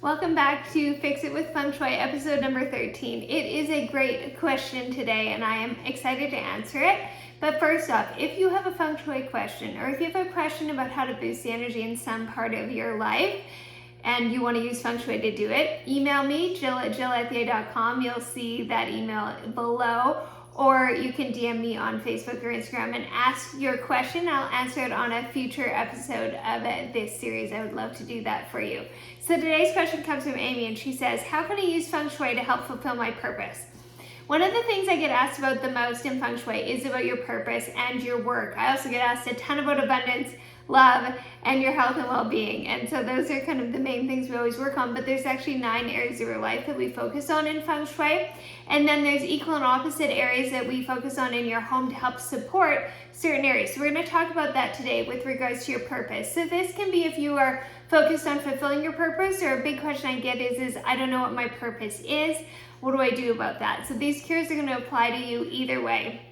Welcome back to Fix It with Feng Shui, episode number 13. It is a great question today, and I am excited to answer it. But first off, if you have a Feng Shui question, or if you have a question about how to boost the energy in some part of your life, and you want to use Feng Shui to do it, email me, jill@jillethier.com. You'll see that email below. Or you can DM me on Facebook or Instagram and ask your question. I'll answer it on a future episode of this series. I would love to do that for you. So today's question comes from Amy, and she says, how can I use Feng Shui to help fulfill my purpose? One of the things I get asked about the most in Feng Shui is about your purpose and your work. I also get asked a ton about abundance, love, and your health and well-being. And so those are kind of the main things we always work on, but there's actually 9 areas of your life that we focus on in Feng Shui. And then there's equal and opposite areas that we focus on in your home to help support certain areas. So we're going to talk about that today with regards to your purpose. So this can be if you are focused on fulfilling your purpose, or a big question I get is I don't know what my purpose is. What do I do about that? So these cures are going to apply to you either way.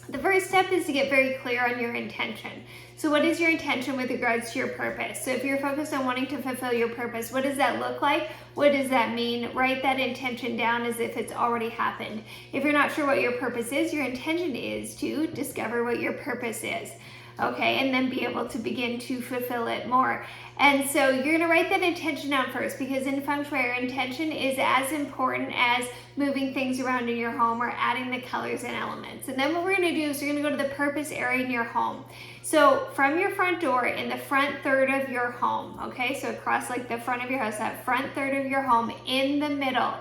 The first step is to get very clear on your intention. So what is your intention with regards to your purpose? So if you're focused on wanting to fulfill your purpose, what does that look like? What does that mean? Write that intention down as if it's already happened. If you're not sure what your purpose is, your intention is to discover what your purpose is. Okay, and then be able to begin to fulfill it more. And so you're going to write that intention down first, because in Feng Shui, our intention is as important as moving things around in your home or adding the colors and elements. And then what we're going to do is we're going to go to the purpose area in your home. So from your front door, in the front third of your home, okay, so across like the front of your house, that front third of your home, in the middle,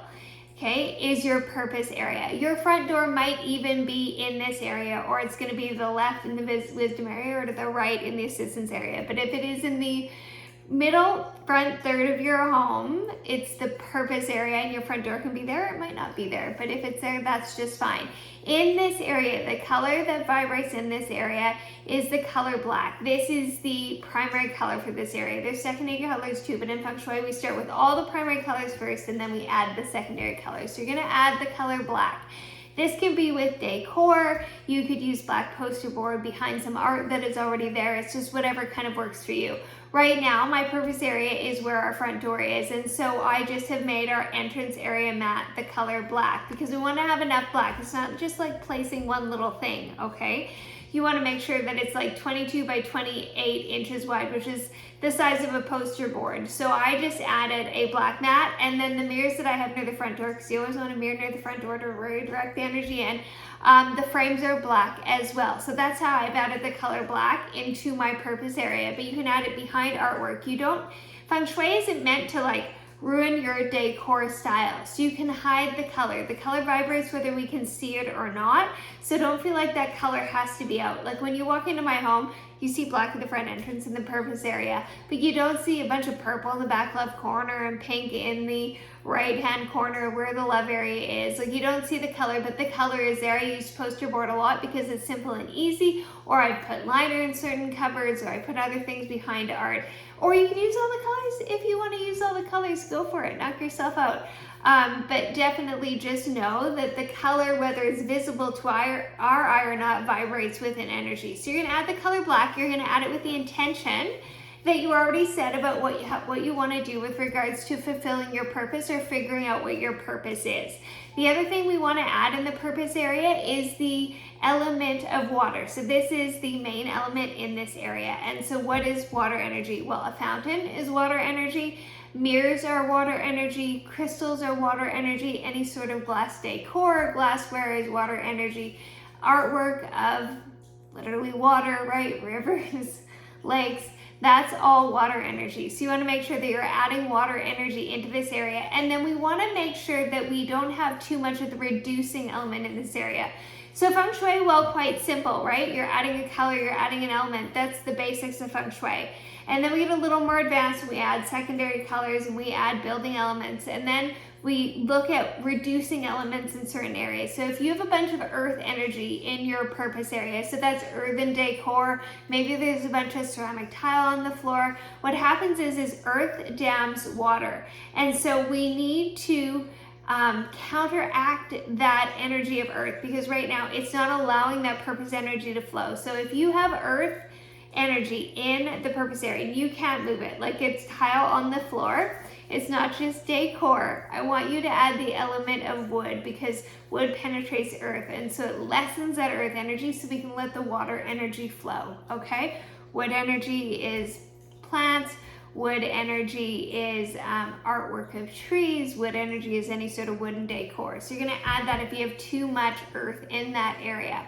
okay, is your purpose area. Your front door might even be in this area, or it's going to be to the left in the wisdom area, or to the right in the assistance area. But if it is in the middle front third of your home, it's the purpose area, and your front door can be there, it might not be there, but if it's there, that's just fine. In this area, the color that vibrates in this area is the color black. This is the primary color for this area. There's secondary colors too, but in Feng Shui, we start with all the primary colors first, and then we add the secondary colors. So you're gonna add the color black. This can be with decor. You could use black poster board behind some art that is already there. It's just whatever kind of works for you. Right now, my purpose area is where our front door is, and so I just have made our entrance area mat the color black, because we want to have enough black. It's not just like placing one little thing, okay? You want to make sure that it's like 22 by 28 inches wide, which is the size of a poster board. So I just added a black mat, and then the mirrors that I have near the front door, because you always want a mirror near the front door to redirect the energy in, the frames are black as well. So that's how I've added the color black into my purpose area, but you can add it behind artwork. Feng Shui isn't meant to like ruin your decor style. So you can hide the color. The color vibrates whether we can see it or not. So don't feel like that color has to be out. Like when you walk into my home, you see black at the front entrance in the purpose area, but you don't see a bunch of purple in the back left corner and pink in the right hand corner where the love area is. Like you don't see the color, but the color is there. I use poster board a lot because it's simple and easy, or I put liner in certain cupboards, or I put other things behind art. Or you can use all the colors. If you want to use all the colors, go for it, knock yourself out. But definitely just know that the color, whether it's visible to our eye or not, vibrates with an energy. So you're going to add the color black. You're going to add it with the intention that you already said about what you want to do with regards to fulfilling your purpose or figuring out what your purpose is. The other thing we want to add in the purpose area is the element of water. So this is the main element in this area. And so what is water energy? Well, a fountain is water energy. Mirrors are water energy. Crystals are water energy. Any sort of glass decor, glassware is water energy. Artwork of literally water, right? Rivers, lakes. That's all water energy. So you want to make sure that you're adding water energy into this area. And then we want to make sure that we don't have too much of the reducing element in this area. So Feng Shui, well, quite simple, right? You're adding a color, you're adding an element. That's the basics of Feng Shui. And then we get a little more advanced and we add secondary colors and we add building elements. And then we look at reducing elements in certain areas. So if you have a bunch of earth energy in your purpose area, so that's earthen decor, maybe there's a bunch of ceramic tile on the floor, what happens is earth dams water. And so we need to counteract that energy of earth, because right now it's not allowing that purpose energy to flow. So if you have earth energy in the purpose area. You can't move it. Like it's tile on the floor. It's not just decor. I want you to add the element of wood because wood penetrates earth, and so it lessens that earth energy so we can let the water energy flow, okay? Wood energy is plants. Wood energy is artwork of trees. Wood energy is any sort of wooden decor. So you're going to add that if you have too much earth in that area.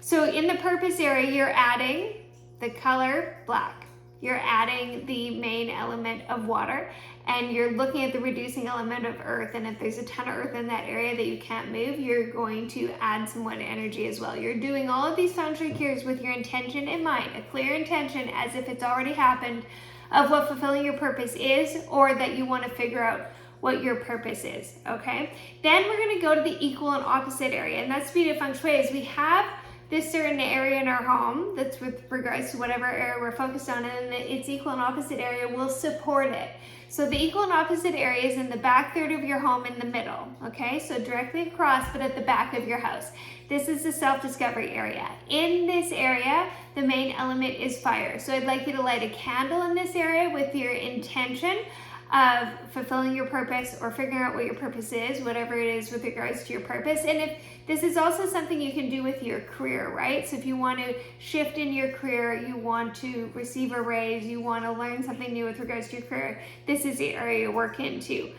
So in the purpose area, you're adding the color black. You're adding the main element of water, and you're looking at the reducing element of earth. And if there's a ton of earth in that area that you can't move, you're going to add some wood energy as well. You're doing all of these Feng Shui cures with your intention in mind, a clear intention as if it's already happened of what fulfilling your purpose is, or that you want to figure out what your purpose is, okay? Then we're going to go to the equal and opposite area, and that's the beauty of Feng Shui is we have this certain area in our home that's with regards to whatever area we're focused on, and its equal and opposite area will support it. So the equal and opposite area is in the back third of your home in the middle, okay? So directly across, but at the back of your house. This is the self-discovery area. In this area, the main element is fire. So I'd like you to light a candle in this area with your intention of fulfilling your purpose or figuring out what your purpose is, whatever it is with regards to your purpose. And if this is also something you can do with your career, right? So if you want to shift in your career, you want to receive a raise, you want to learn something new with regards to your career, this is the area you work into.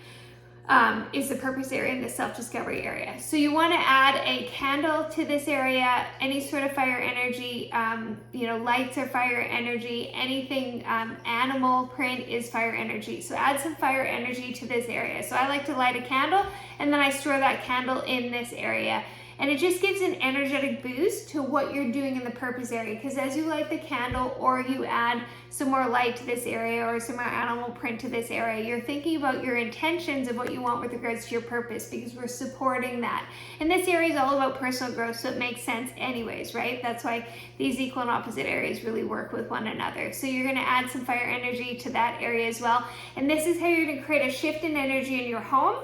Is the purpose area and the self-discovery area. So you want to add a candle to this area, any sort of fire energy, lights are fire energy, anything animal print is fire energy. So add some fire energy to this area. So I like to light a candle and then I store that candle in this area. And it just gives an energetic boost to what you're doing in the purpose area. Because as you light the candle or you add some more light to this area or some more animal print to this area, you're thinking about your intentions of what you want with regards to your purpose, because we're supporting that. And this area is all about personal growth, so it makes sense anyways, right? That's why these equal and opposite areas really work with one another. So you're gonna add some fire energy to that area as well. And this is how you're gonna create a shift in energy in your home,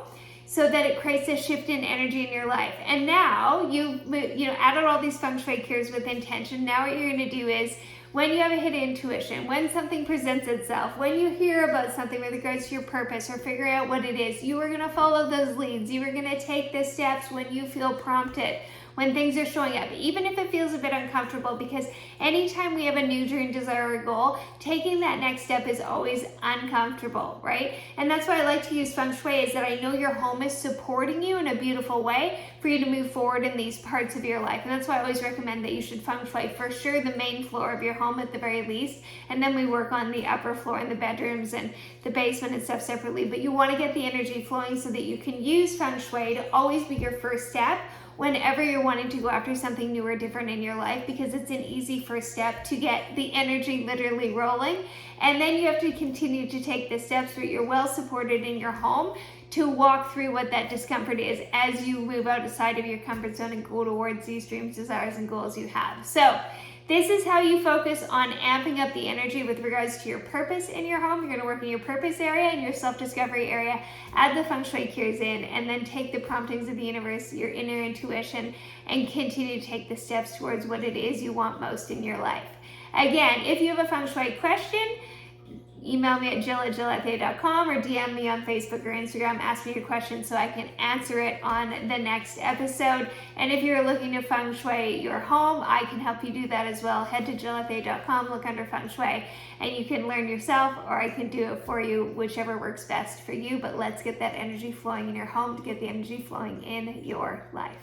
so that it creates a shift in energy in your life. And now you added all these Feng Shui cures with intention. Now what you're going to do is, when you have a hidden intuition, when something presents itself, when you hear about something with regards to your purpose or figuring out what it is, you are going to follow those leads. You are going to take the steps when you feel prompted, when things are showing up, even if it feels a bit uncomfortable, because anytime we have a new dream, desire, or goal, taking that next step is always uncomfortable, right? And that's why I like to use Feng Shui, is that I know your home is supporting you in a beautiful way for you to move forward in these parts of your life. And that's why I always recommend that you should Feng Shui for sure the main floor of your home at the very least, and then we work on the upper floor and the bedrooms and the basement and stuff separately. But you want to get the energy flowing so that you can use Feng Shui to always be your first step whenever you're wanting to go after something new or different in your life, because it's an easy first step to get the energy literally rolling. And then you have to continue to take the steps where you're well supported in your home to walk through what that discomfort is as you move outside of your comfort zone and go towards these dreams, desires, and goals you have. So this is how you focus on amping up the energy with regards to your purpose in your home. You're going to work in your purpose area and your self-discovery area, add the Feng Shui cures in, and then take the promptings of the universe, your inner intuition, and continue to take the steps towards what it is you want most in your life. Again, if you have a Feng Shui question, email me at jill@jillethe.com or DM me on Facebook or Instagram. Ask me your question so I can answer it on the next episode. And if you're looking to Feng Shui your home, I can help you do that as well. Head to jill@jillethe.com, look under Feng Shui, and you can learn yourself, or I can do it for you, whichever works best for you. But let's get that energy flowing in your home to get the energy flowing in your life.